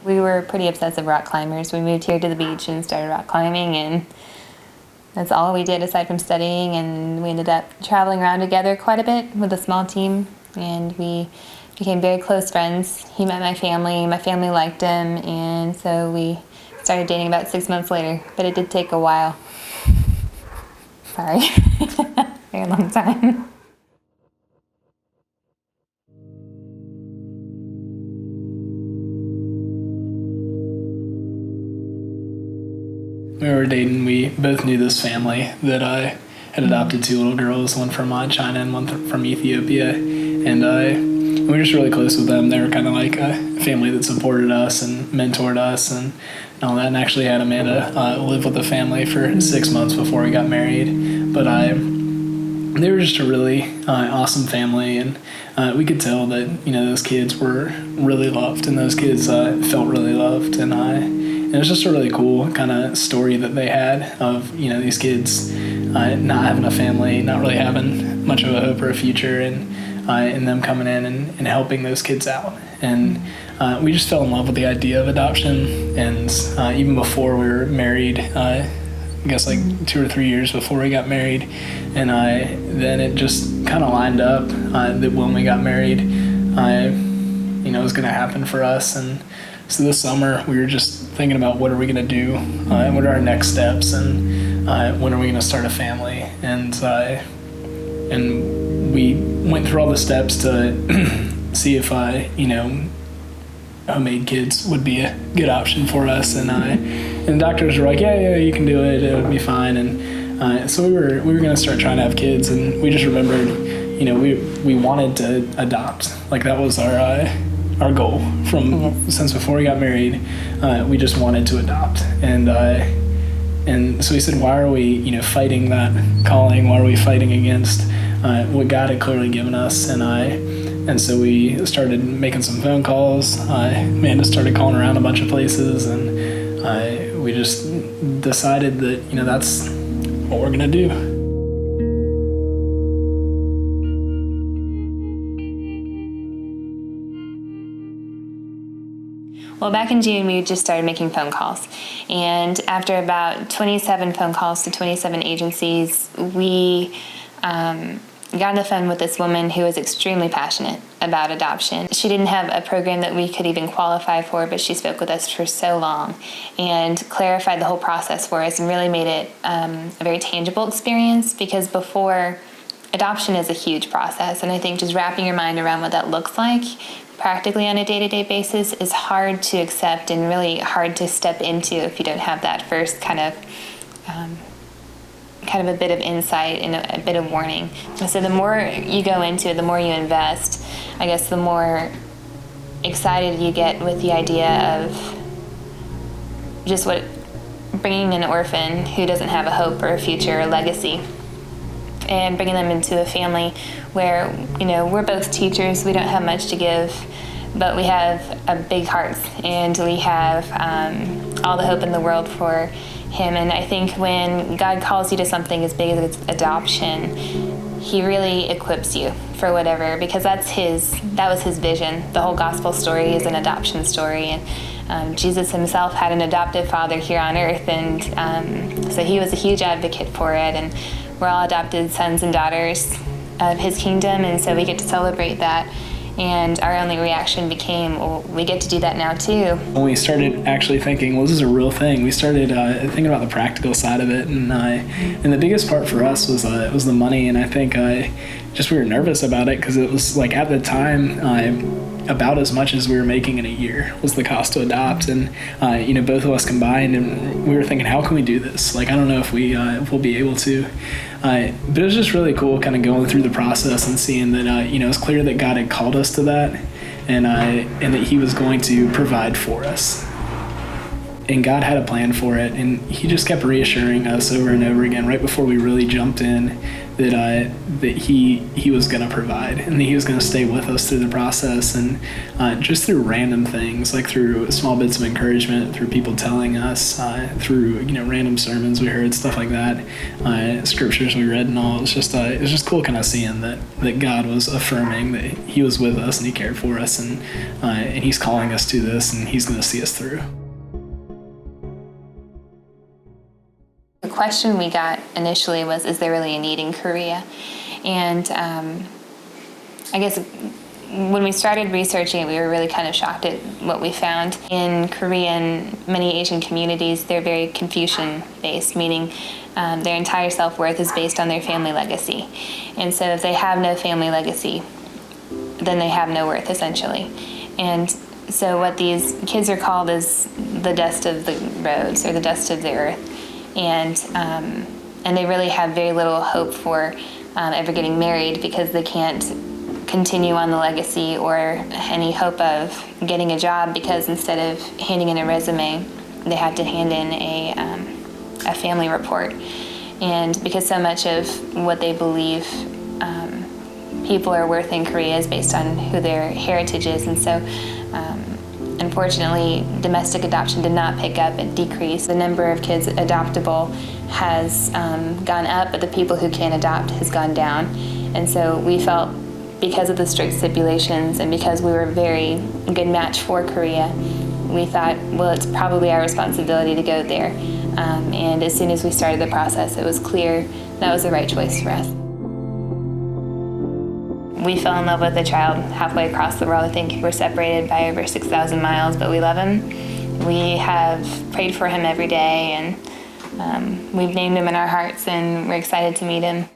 We were pretty obsessive rock climbers. We moved here to the beach and started rock climbing, and that's all we did aside from studying, and we ended up traveling around together quite a bit with a small team, and we became very close friends. He met my family liked him, and so we started dating about 6 months later, but it did take a while. Sorry, very long time. We were dating, we both knew this family that I had adopted 2 little girls, one from China and one from Ethiopia, and we were just really close with them. They were kind of like a family that supported us and mentored us and all that, and actually had Amanda live with the family for 6 months before we got married. But they were just a really awesome family, and we could tell that, those kids were really loved, and those kids felt really loved, and it was just a really cool kind of story that they had of, these kids not having a family, not really having much of a hope or a future, and them coming in and helping those kids out. And we just fell in love with the idea of adoption. And even before we were married, I guess like 2 or 3 years before we got married, and then it just kind of lined up that when we got married, it was going to happen for us. And so this summer we were just thinking about what are we going to do, what are our next steps, and when are we going to start a family. And we went through all the steps to see if homemade kids would be a good option for us. And the doctors were like, yeah, you can do it. It would be fine. And so we were going to start trying to have kids. And we just remembered, we wanted to adopt. Like that was our goal since before we got married. We just wanted to adopt. And so we said, why are we, fighting that calling? Why are we fighting against what God had clearly given us? And so we started making some phone calls. Amanda started calling around a bunch of places, and we just decided that, that's what we're gonna do. Well, back in June, we just started making phone calls. And after about 27 phone calls to 27 agencies, we got on the phone with this woman who was extremely passionate about adoption. She didn't have a program that we could even qualify for, but she spoke with us for so long and clarified the whole process for us and really made it a very tangible experience, because before, adoption is a huge process. And I think just wrapping your mind around what that looks like practically on a day-to-day basis is hard to accept and really hard to step into if you don't have that first kind of a bit of insight and a bit of warning. So the more you go into it, the more you invest, I guess the more excited you get with the idea of just what bringing an orphan who doesn't have a hope or a future or legacy and bringing them into a family where, we're both teachers. We don't have much to give, but we have a big hearts, and we have all the hope in the world for him. And I think when God calls you to something as big as adoption, he really equips you for whatever, because that was his vision. The whole gospel story is an adoption story, and Jesus himself had an adoptive father here on earth, and so he was a huge advocate for it, and we're all adopted sons and daughters of his kingdom, and so we get to celebrate that. And our only reaction became, well, we get to do that now too. When we started actually thinking, well, this is a real thing, we started thinking about the practical side of it, and the biggest part for us was the money. And I think we were nervous about it because it was like at the time about as much as we were making in a year was the cost to adopt, and both of us combined, and we were thinking, how can we do this? Like, I don't know if we'll be able to. But it was just really cool kind of going through the process and seeing that, it's clear that God had called us to that, and that he was going to provide for us. And God had a plan for it, and he just kept reassuring us over and over again right before we really jumped in that he was going to provide, and that he was going to stay with us through the process, and just through random things, like through small bits of encouragement, through people telling us, through random sermons we heard, stuff like that, scriptures we read, and all. It was just cool kind of seeing that God was affirming that He was with us and He cared for us, and He's calling us to this, and He's going to see us through. The question we got initially was, is there really a need in Korea? And I guess when we started researching it, we were really kind of shocked at what we found. In Korea and many Asian communities, they're very Confucian-based, meaning their entire self-worth is based on their family legacy. And so if they have no family legacy, then they have no worth, essentially. And so what these kids are called is the dust of the roads, or the dust of the earth. And they really have very little hope for ever getting married, because they can't continue on the legacy, or any hope of getting a job, because instead of handing in a resume, they have to hand in a family report. And because so much of what they believe people are worth in Korea is based on who their heritage is, and so unfortunately, domestic adoption did not pick up. It decreased. The number of kids adoptable has gone up, but the people who can adopt has gone down. And so we felt, because of the strict stipulations and because we were a very good match for Korea, we thought, well, it's probably our responsibility to go there. And as soon as we started the process, it was clear that was the right choice for us. We fell in love with a child halfway across the world. I think we're separated by over 6,000 miles, but we love him. We have prayed for him every day, and we've named him in our hearts, and we're excited to meet him.